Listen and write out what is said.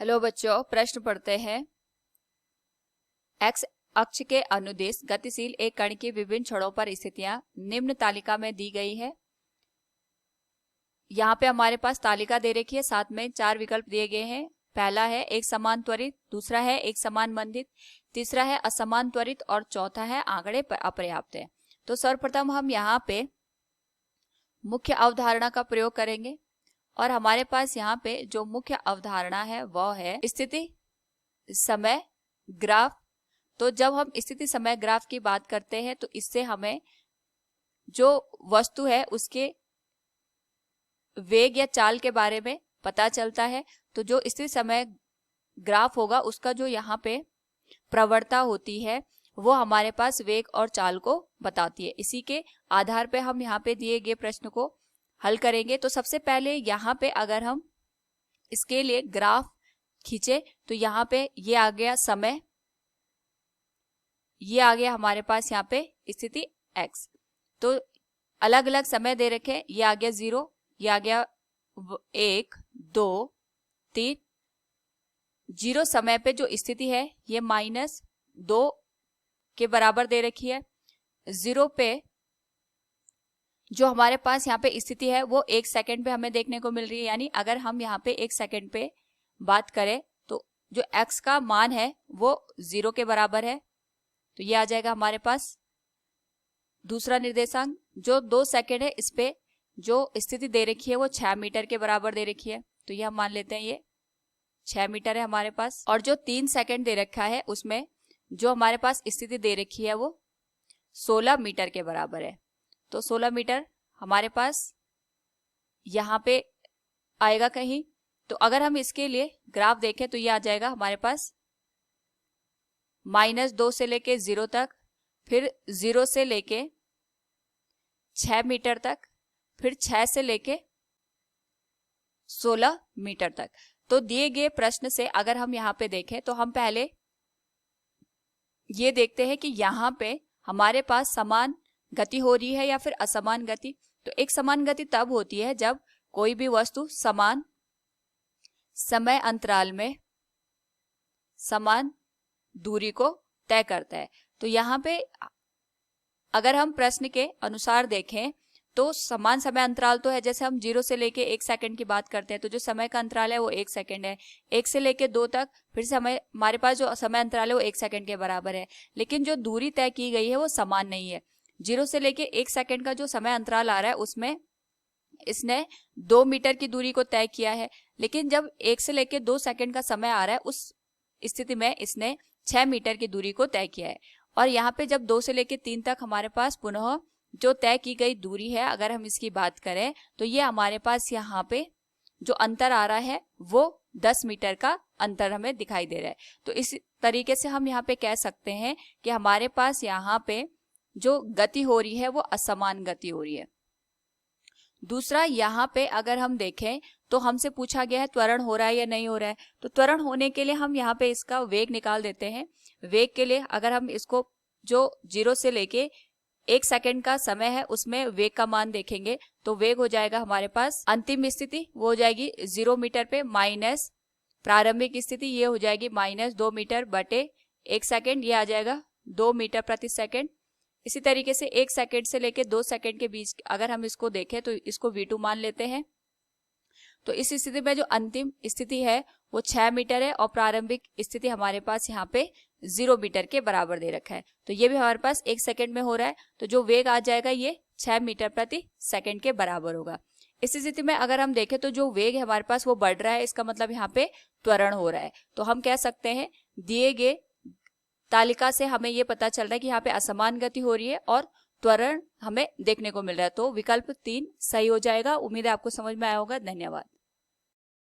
Hello बच्चों, प्रश्न पढ़ते हैं। एक्स अक्ष के अनुदिश गतिशील एक कण की विभिन्न क्षणों पर स्थितियां निम्न तालिका में दी गई है। यहाँ पे हमारे पास तालिका दे रखी है, साथ में 4 विकल्प दिए गए हैं। पहला है एक समान त्वरित, दूसरा है एक समान मंदित, तीसरा है असमान त्वरित और चौथा है आंकड़े अपर्याप्त है। तो सर्वप्रथम हम यहाँ पे मुख्य अवधारणा का प्रयोग करेंगे और हमारे पास यहाँ पे जो मुख्य अवधारणा है वह है स्थिति समय ग्राफ। तो जब हम स्थिति समय ग्राफ की बात करते हैं तो इससे हमें जो वस्तु है उसके वेग या चाल के बारे में पता चलता है। तो जो स्थिति समय ग्राफ होगा उसका जो यहाँ पे प्रवणता होती है वो हमारे पास वेग और चाल को बताती है। इसी के आधार पे हम यहाँ पे दिए गए प्रश्न को हल करेंगे। तो सबसे पहले यहाँ पे अगर हम इसके लिए ग्राफ खींचे तो यहाँ पे ये आ गया समय, ये आ गया हमारे पास यहाँ पे स्थिति x। तो अलग अलग समय दे रखे, ये आ गया 0, ये आ गया 1 2 3। 0 समय पे जो स्थिति है ये -2 के बराबर दे रखी है। 0 पे जो हमारे पास यहाँ पे स्थिति है वो 1 सेकंड पे हमें देखने को मिल रही है। यानी अगर हम यहाँ पे 1 सेकंड पे बात करें तो जो x का मान है वो 0 के बराबर है। तो ये आ जाएगा हमारे पास। दूसरा निर्देशांक जो 2 सेकंड है, इस पे जो स्थिति दे रखी है वो 6 मीटर के बराबर दे रखी है। तो ये हम मान लेते हैं ये 6 मीटर है हमारे पास। और जो 3 सेकंड दे रखा है उसमें जो हमारे पास स्थिति दे रखी है वो 16 मीटर के बराबर है। तो 16 मीटर हमारे पास यहाँ पे आएगा कहीं। तो अगर हम इसके लिए ग्राफ देखें तो ये आ जाएगा हमारे पास -2 से लेके 0 तक, फिर 0 से लेके 6 मीटर तक, फिर 6 से लेके 16 मीटर तक। तो दिए गए प्रश्न से अगर हम यहाँ पे देखें तो हम पहले ये देखते हैं कि यहाँ पे हमारे पास समान गति हो रही है या फिर असमान गति। तो एक समान गति तब होती है जब कोई भी वस्तु समान समय अंतराल में समान दूरी को तय करता है। तो यहाँ पे अगर हम प्रश्न के अनुसार देखें तो समान समय अंतराल तो है, जैसे हम 0 से लेके 1 सेकंड की बात करते हैं तो जो समय का अंतराल है वो 1 सेकंड है। 1 से लेके 2 तक फिर समय हमारे पास जो समय अंतराल है वो 1 सेकंड के बराबर है। लेकिन जो दूरी तय की गई है वो समान नहीं है। 0 से लेके 1 सेकंड का जो समय अंतराल आ रहा है उसमें इसने 2 मीटर की दूरी को तय किया है। लेकिन जब 1 से लेके 2 सेकंड का समय आ रहा है उस स्थिति में इसने 6 मीटर की दूरी को तय किया है। और यहाँ पे जब 2 से लेके 3 तक हमारे पास पुनः जो तय की गई दूरी है अगर हम इसकी बात करें तो ये हमारे पास यहाँ पे जो अंतर आ रहा है वो 10 मीटर का अंतर हमें दिखाई दे रहा है। तो इस तरीके से हम यहाँ पे कह सकते हैं कि हमारे पास यहाँ पे जो गति हो रही है वो असमान गति हो रही है। दूसरा, यहाँ पे अगर हम देखें तो हमसे पूछा गया है त्वरण हो रहा है या नहीं हो रहा है। तो त्वरण होने के लिए हम यहाँ पे इसका वेग निकाल देते हैं। वेग के लिए अगर हम इसको जो 0 से लेके 1 सेकंड का समय है उसमें वेग का मान देखेंगे तो वेग हो जाएगा हमारे पास अंतिम स्थिति वो हो जाएगी 0 मीटर पे माइनस प्रारंभिक स्थिति ये हो जाएगी -2 मीटर बटे 1 सेकंड, ये आ जाएगा 2 मीटर प्रति सेकंड। इसी तरीके से 1 सेकंड से लेके 2 सेकंड के बीच अगर हम इसको देखें तो इसको V2 मान लेते हैं। तो इस स्थिति में जो अंतिम स्थिति है वो 6 मीटर है और प्रारंभिक स्थिति हमारे पास यहाँ पे 0 मीटर के बराबर दे रखा है। तो ये भी हमारे पास 1 सेकंड में हो रहा है। तो जो वेग आ जाएगा ये 6 मीटर प्रति सेकंड के बराबर होगा। इस स्थिति में अगर हम देखें तो जो वेग है हमारे पास वो बढ़ रहा है, इसका मतलब यहाँ पे त्वरण हो रहा है। तो हम कह सकते हैं दिए गए तालिका से हमें ये पता चल रहा है कि यहाँ पे असमान गति हो रही है और त्वरण हमें देखने को मिल रहा है। तो विकल्प 3 सही हो जाएगा। उम्मीद है आपको समझ में आया होगा। धन्यवाद।